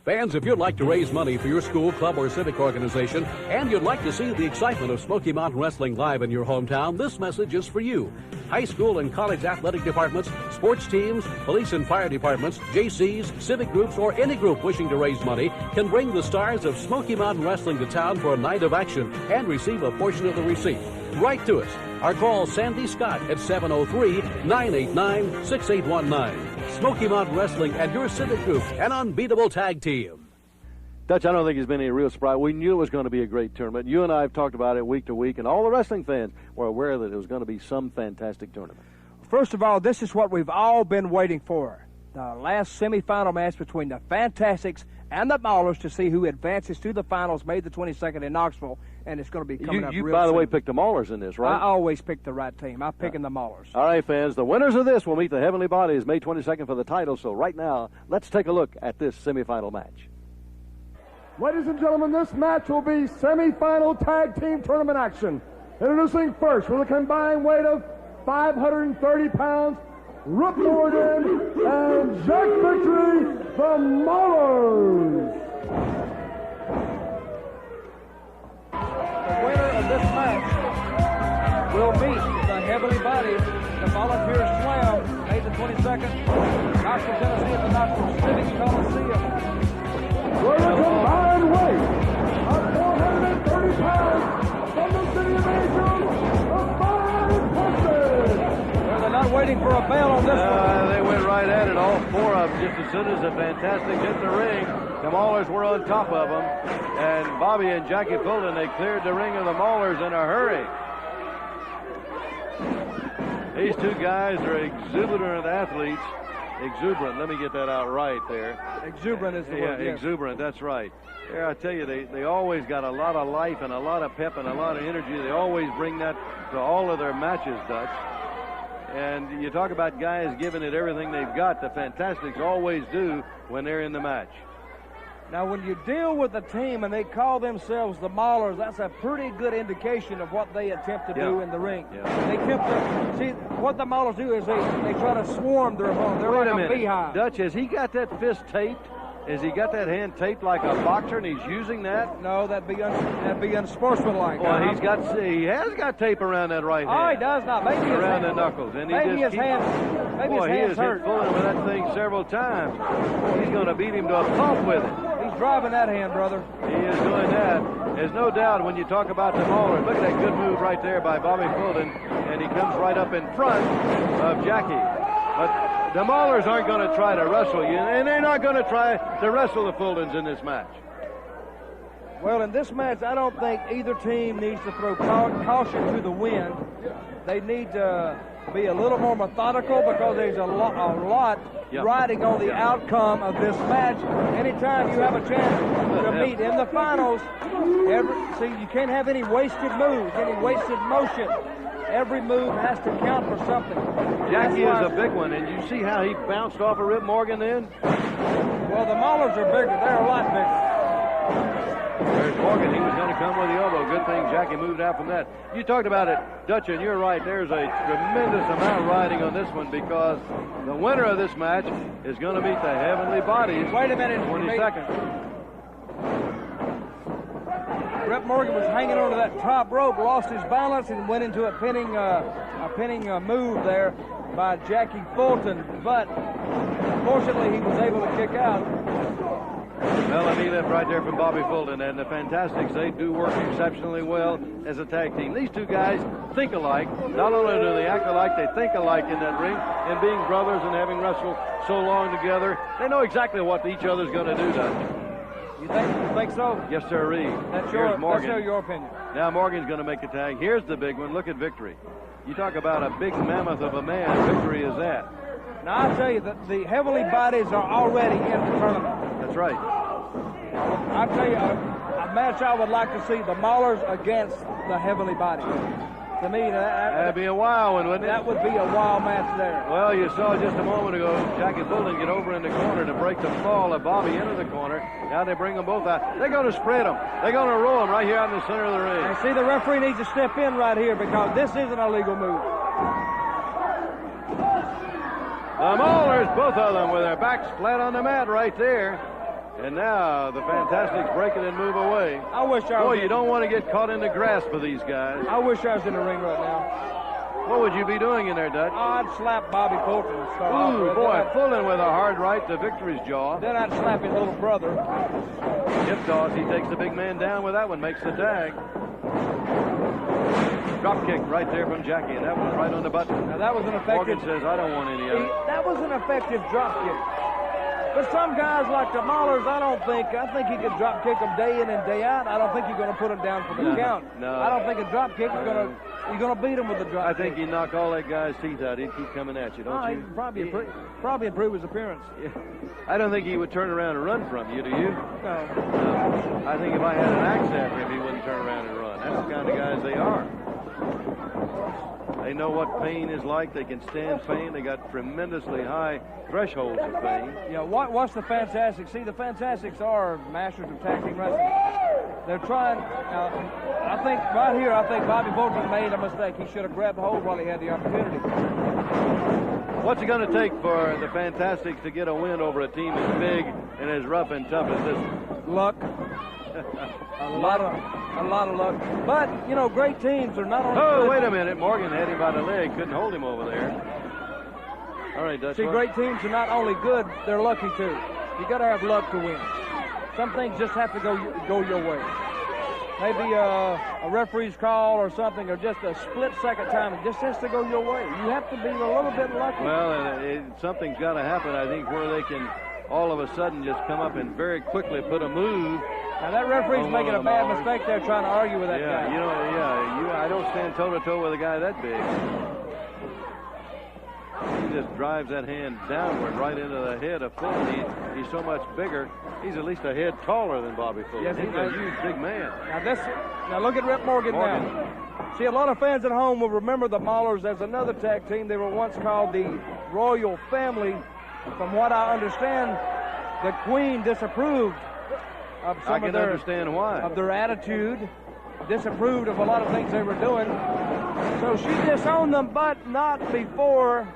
Fans, if you'd like to raise money for your school, club, or civic organization, and you'd like to see the excitement of Smoky Mountain Wrestling live in your hometown, this message is for you. High school and college athletic departments, sports teams, police and fire departments, JCs, civic groups, or any group wishing to raise money can bring the stars of Smoky Mountain Wrestling to town for a night of action and receive a portion of the receipt. Write to us or call Sandy Scott at 703-989-6819. Smoky Mountain Wrestling and your civic group, an unbeatable tag team. Dutch, I don't think it's been any real surprise. We knew it was going to be a great tournament. You and I have talked about it week to week, and all the wrestling fans were aware that it was going to be some fantastic tournament. First of all, this is what we've all been waiting for. The last semifinal match between the Fantastics and the Maulers to see who advances to the finals, May the 22nd in Knoxville, and it's going to be coming up real soon. You, by the way, picked the Maulers in this, right? I always pick the right team. I'm picking the Maulers. All right, fans, the winners of this will meet the Heavenly Bodies May 22nd for the title. So right now, let's take a look at this semifinal match. Ladies and gentlemen, this match will be semifinal tag team tournament action. Introducing first with a combined weight of 530 pounds, Rip Morgan and Jack Victory, the Maulers. The winner of this match will meet the Heavenly Bodies, the Volunteer Slam, May the 22nd, Knoxville, Tennessee at the Knoxville Civic Coliseum. With a combined weight of 430 pounds from the city of Angels, the Five Horses. Well, they're not waiting for a bell on this one. They went right at it, all four of them, just as soon as the Fantastics hit the ring. The Maulers were on top of them, and Bobby and Jackie Fulton, they cleared the ring of the Maulers in a hurry. These two guys are exuberant athletes. Exuberant, let me get that out right there. Exuberant is the word, yes. Exuberant, that's right. Yeah, I tell you, they always got a lot of life and a lot of pep and a lot of energy. They always bring that to all of their matches, Dutch. And you talk about guys giving it everything they've got. The Fantastics always do when they're in the match. Now, when you deal with a team and they call themselves the Maulers, that's a pretty good indication of what they attempt to do in the ring. Yeah. They attempt to see what the Maulers do is they try to swarm their opponent. They're Wait like a minute. beehive. Dutch, has he got that fist taped? Has he got that hand taped like a boxer and he's using that? No, that'd be unsportsmanlike. Well, he has got tape around that right hand. Oh, he does not. Maybe around the knuckles, and maybe his hands. Maybe his hands hurt. Hit Fulton with that thing several times. He's going to beat him to a pulp with it. He's driving that hand, brother. He is doing that. There's no doubt when you talk about the Maulers. Look at that good move right there by Bobby Fulton, and he comes right up in front of Jackie. But the Maulers aren't going to try to wrestle you, and they're not going to try to wrestle the Fultons in this match. Well, in this match, I don't think either team needs to throw caution to the wind. They need to be a little more methodical because there's a lot riding on the outcome of this match. Anytime you have a chance to meet in the finals, you can't have any wasted moves, any wasted motion. Every move has to count for something. Jackie is a big one, and you see how he bounced off of Rip Morgan then? Well, the Maulers are bigger. They're a lot bigger. There's Morgan. He was going to come with the elbow. Good thing Jackie moved out from that. You talked about it, Dutch, and you're right. There's a tremendous amount riding on this one because the winner of this match is going to meet the Heavenly Bodies. Wait a minute. 22nd. Rip Morgan was hanging onto that top rope, lost his balance, and went into a pinning move there by Jackie Fulton. But fortunately, he was able to kick out. Well, a knee lift right there from Bobby Fulton, and the Fantastics, they do work exceptionally well as a tag team. These two guys think alike. Not only do they act alike, they think alike in that ring, and being brothers and having wrestled so long together, they know exactly what each other's going to do, Dutch. You think so? Yes, sir, Reed. That's your opinion. Now Morgan's going to make a tag. Here's the big one. Look at Victory. You talk about a big mammoth of a man. Victory is that. Now, I'll tell you that the Heavenly Bodies are already in the tournament. That's right. I'll tell you, a match I would like to see, the Maulers against the Heavenly Bodies. To me, that'd be a wild one, wouldn't it? That would be a wild match there. Well, you saw just a moment ago Jackie Fulton get over in the corner to break the fall of Bobby into the corner. Now they bring them both out. They're going to spread them. They're going to roll them right here out in the center of the ring. And see, the referee needs to step in right here because this isn't a legal move. The Maulers, both of them, with their backs flat on the mat right there. And now the Fantastics break it and move away. I wish I was. Boy, you don't want to get caught in the grasp of these guys. I wish I was in the ring right now. What would you be doing in there, Dutch? I'd slap Bobby Fulton and start off with. Boy, Fulton with a hard right to Victory's jaw. Then I'd slap his little brother. Hip toss, he takes the big man down with that one, makes the tag. Drop kick right there from Jackie, and that was right on the button. Now that was an effective. Morgan says, I don't want any of it. That was an effective drop kick. But some guys like the Maulers, I think he could drop kick them day in and day out. I don't think you're going to put them down for the count. No. I don't think a drop kick is you're going to beat him with a drop kick. I think he'd knock all that guy's teeth out. He'd keep coming at you, don't you? He'd probably improve his appearance. Yeah. I don't think he would turn around and run from you, do you? No. I think if I had an axe after him, he wouldn't turn around and run. That's the kind of guys they are. They know what pain is like. They can stand pain. They got tremendously high thresholds of pain. Yeah, what's the Fantastics? See, the Fantastics are masters of tag team wrestling. They're trying. I think Bobby Fulton made a mistake. He should have grabbed hold while he had the opportunity. What's it going to take for the Fantastics to get a win over a team as big and as rough and tough as this? Luck. A lot of luck. But, you know, great teams are not only good. Wait a minute. Morgan had him by the leg. Couldn't hold him over there. All right, Dutch. See, great teams are not only good, they're lucky too. You got to have luck to win. Some things just have to go your way. Maybe a referee's call or something, or just a split-second time. It just has to go your way. You have to be a little bit lucky. Well, something's got to happen, I think, where they can all of a sudden just come up and very quickly put a move. Now, that referee's making a bad mistake there trying to argue with that guy. I don't stand toe-to-toe with a guy that big. He just drives that hand downward right into the head of Fulton. He's so much bigger. He's at least a head taller than Bobby Fulton. Yes, he's a huge, big man. Now look at Rip Morgan now. See, a lot of fans at home will remember the Maulers as another tag team. They were once called the Royal Family. From what I understand, the Queen disapproved of understand why. Of their attitude, disapproved of a lot of things they were doing. So she disowned them, but not before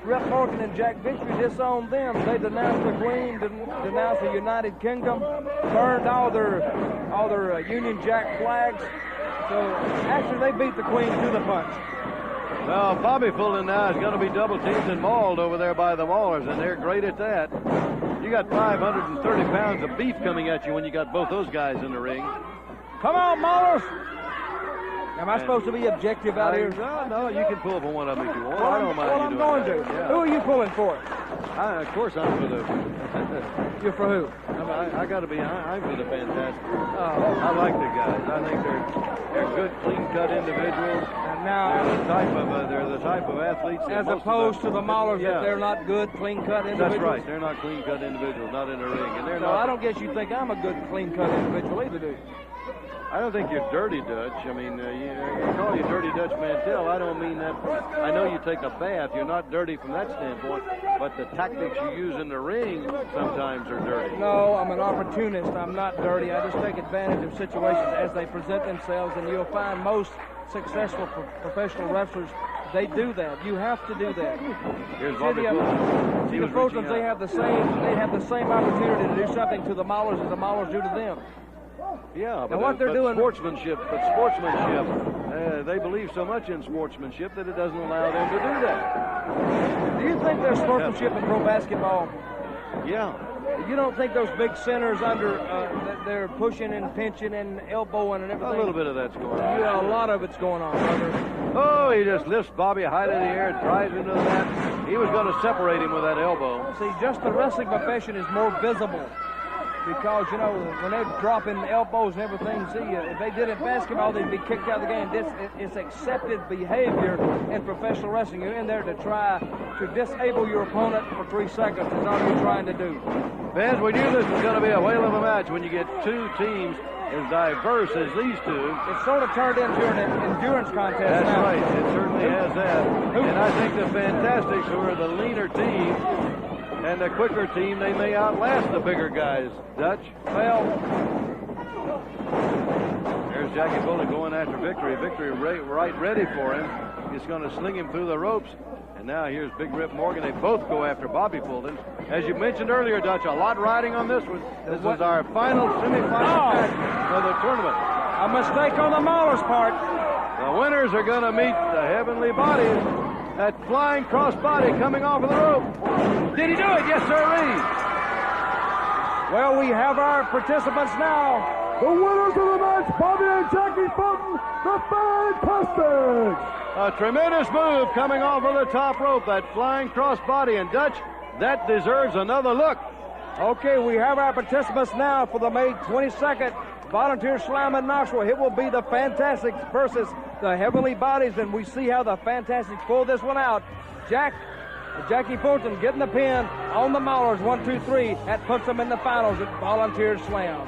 Rip Morgan and Jack Victory disowned them. They denounced the Queen, denounced the United Kingdom, burned all their Union Jack flags. So actually they beat the Queen to the punch. Well, Bobby Fulton now is going to be double-teamed and mauled over there by the Maulers, and they're great at that. You got 530 pounds of beef coming at you when you got both those guys in the ring. Come on, Maulers! Am I supposed to be objective out here? No, you can pull for one of them if you want. I don't mind you doing I'm going that. to. Yeah. Who are you pulling for? Of course I'm for the... You're for who? I got to be... I'm for the Fantastic. I like the guys. I think they're good, clean-cut individuals. And now... They're the type of athletes... As opposed to the Maulers, that they're not good, clean-cut individuals? That's right. They're not clean-cut individuals, not in the ring. And they're not... I don't guess you think I'm a good, clean-cut individual either, do you? I don't think you're dirty, Dutch. I mean, you call you Dirty Dutch Mantell. I don't mean that. I know you take a bath. You're not dirty from that standpoint, but the tactics you use in the ring sometimes are dirty. No, I'm an opportunist. I'm not dirty. I just take advantage of situations as they present themselves, and you'll find most successful professional wrestlers, they do that. You have to do that. Here's Bobby Fulton. See, the Fultons, they have the same opportunity to do something to the Maulers as the Maulers do to them. Yeah, but, what they're doing, sportsmanship, they believe so much in sportsmanship that it doesn't allow them to do that. Do you think there's sportsmanship in pro basketball? Yeah. You don't think those big centers they're pushing and pinching and elbowing and everything? A little bit of that's going on. Yeah, a lot of it's going on, brother. Oh, he just lifts Bobby high to the air, drives into the mat. He was going to separate him with that elbow. See, just the wrestling profession is more visible. Because, you know, when they're dropping elbows and everything, see, if they did it in basketball, they'd be kicked out of the game. It's accepted behavior in professional wrestling. You're in there to try to disable your opponent for 3 seconds. Is all you're trying to do. Fans, we knew this was going to be a whale of a match when you get two teams as diverse as these two. It's sort of turned into an endurance contest. That's right. It certainly has that. And I think the Fantastics, who are the leaner team, and the quicker team, they may outlast the bigger guys. Dutch? Well, there's Jackie Bullock going after Victory. Victory right ready for him. He's going to sling him through the ropes. And now here's Big Rip Morgan. They both go after Bobby Fulton. As you mentioned earlier, Dutch, a lot riding on this one. This is our final semifinal match of the tournament. A mistake on the Maulers' part. The winners are going to meet the Heavenly Bodies. That flying crossbody coming off of the rope. Did he do it? Yes, sirree. Well, we have our participants now. The winners of the match, Bobby and Jackie Fulton, the Fantastics. A tremendous move coming off of the top rope. That flying crossbody. And Dutch, that deserves another look. Okay, we have our participants now for the May 22nd Volunteer Slam in Knoxville. It will be the Fantastics versus the Heavenly Bodies, and we see how the Fantastics pull this one out. Jackie Fulton getting the pin on the Maulers, 1, 2, 3. That puts them in the finals at Volunteer Slam.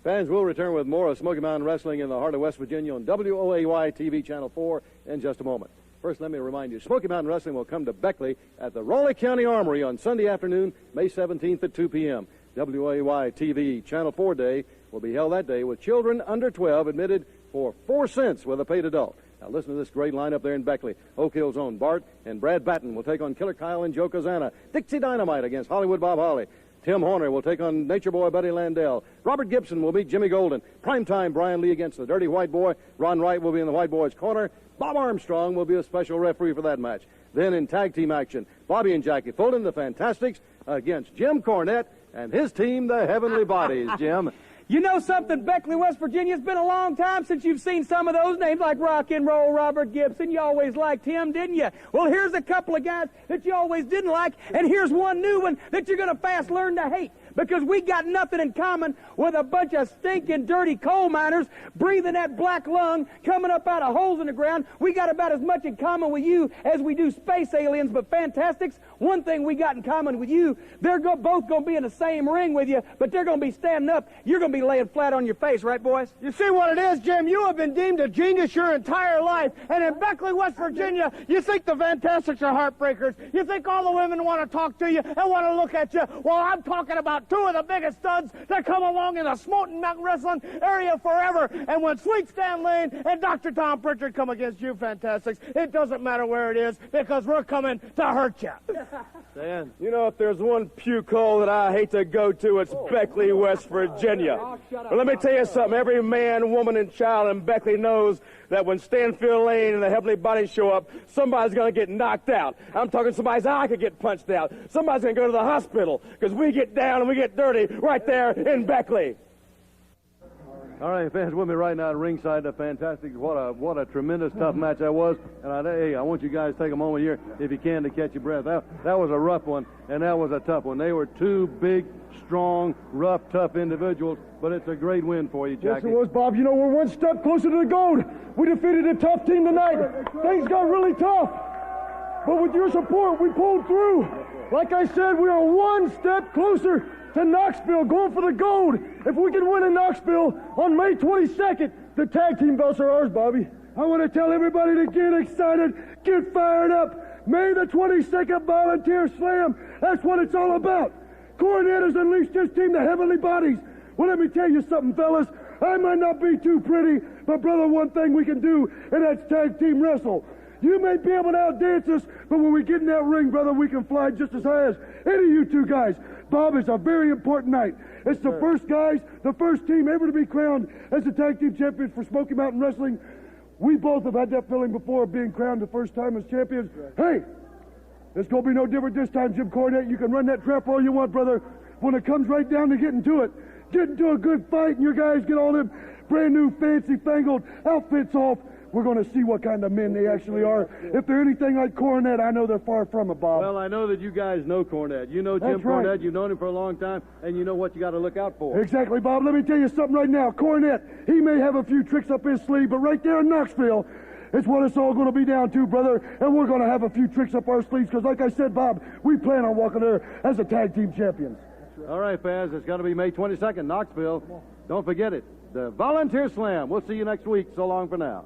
Fans, will return with more of Smoky Mountain Wrestling in the heart of West Virginia on WOAY TV Channel 4 in just a moment. First, let me remind you, Smoky Mountain Wrestling will come to Beckley at the Raleigh County Armory on Sunday afternoon, May 17th at 2 p.m. WOAY TV Channel 4 Day will be held that day with children under 12 admitted for 4 cents with a paid adult. Now listen to this great lineup there in Beckley. Oak Hill's own Bart and Brad Batten will take on Killer Kyle and Joe Kazana. Dixie Dynamite against Hollywood Bob Holly. Tim Horner will take on Nature Boy Buddy Landell. Robert Gibson will beat Jimmy Golden. Primetime Brian Lee against the Dirty White Boy. Ron Wright will be in the White Boy's corner. Bob Armstrong will be a special referee for that match. Then in tag team action, Bobby and Jackie Fulton, the Fantastics, against Jim Cornette and his team, the Heavenly Bodies. Jim. You know something, Beckley, West Virginia? It's been a long time since you've seen some of those names like Rock and Roll Robert Gibson. You always liked him, didn't you? Well, here's a couple of guys that you always didn't like, and here's one new one that you're going to fast learn to hate, because we got nothing in common with a bunch of stinking, dirty coal miners breathing that black lung coming up out of holes in the ground. We got about as much in common with you as we do space aliens, but Fantastics, one thing we got in common with you, they're both going to be in the same ring with you, but they're going to be standing up. You're going to be laying flat on your face, right, boys? You see what it is, Jim? You have been deemed a genius your entire life, and in Beckley, West Virginia, you think the Fantastics are heartbreakers. You think all the women want to talk to you and want to look at you. Well, I'm talking about two of the biggest studs that come along in the Smoky Mountain Wrestling area forever. And when Sweet Stan Lane and Dr. Tom Pritchard come against you, Fantastics, it doesn't matter where it is, because we're coming to hurt you. Dan, you know, if there's one puke hole that I hate to go to, it's Beckley, West Virginia. But let me tell you something. Every man, woman, and child in Beckley knows that when Stanfield Lane and the Heavenly Bodies show up, somebody's going to get knocked out. I'm talking somebody's eye could get punched out. Somebody's going to go to the hospital, because we get down and we get dirty right there in Beckley. All right, fans, with me right now at ringside, the Fantastics. What a tremendous tough match that was. And I want you guys to take a moment here, if you can, to catch your breath. That was a rough one, and that was a tough one. They were two big, strong, rough, tough individuals, but it's a great win for you, Jackie. Yes, it was, Bob. You know, we're one step closer to the gold. We defeated a tough team tonight. Things got really tough. But with your support, we pulled through. Like I said, we are one step closer to Knoxville, going for the gold. If we can win in Knoxville on May 22nd, the tag team belts are ours, Bobby. I want to tell everybody to get excited, get fired up. May the 22nd Volunteer Slam. That's what it's all about. Cornette has unleashed his team, the Heavenly Bodies. Well, let me tell you something, fellas. I might not be too pretty, but, brother, one thing we can do, and that's tag team wrestle. You may be able to outdance us, but when we get in that ring, brother, we can fly just as high as any of you two guys. Bob, it's a very important night. It's the first guys, the first team ever to be crowned as the tag team champions for Smoky Mountain Wrestling. We both have had that feeling before of being crowned the first time as champions. Hey, it's going to be no different this time, Jim Cornette. You can run that trap all you want, brother. When it comes right down to getting to it, get into a good fight, and your guys get all them brand new fancy fangled outfits off, we're going to see what kind of men they actually are. If they're anything like Cornette, I know they're far from it, Bob. Well, I know that you guys know Cornette. You know Jim Cornette. Right. You've known him for a long time, and you know what you got to look out for. Exactly, Bob. Let me tell you something right now. Cornette, he may have a few tricks up his sleeve, but right there in Knoxville, it's what it's all going to be down to, brother, and we're going to have a few tricks up our sleeves, because like I said, Bob, we plan on walking there as a tag team champions. All right, Faz, it's got to be May 22nd, Knoxville. Don't forget it. The Volunteer Slam. We'll see you next week. So long for now.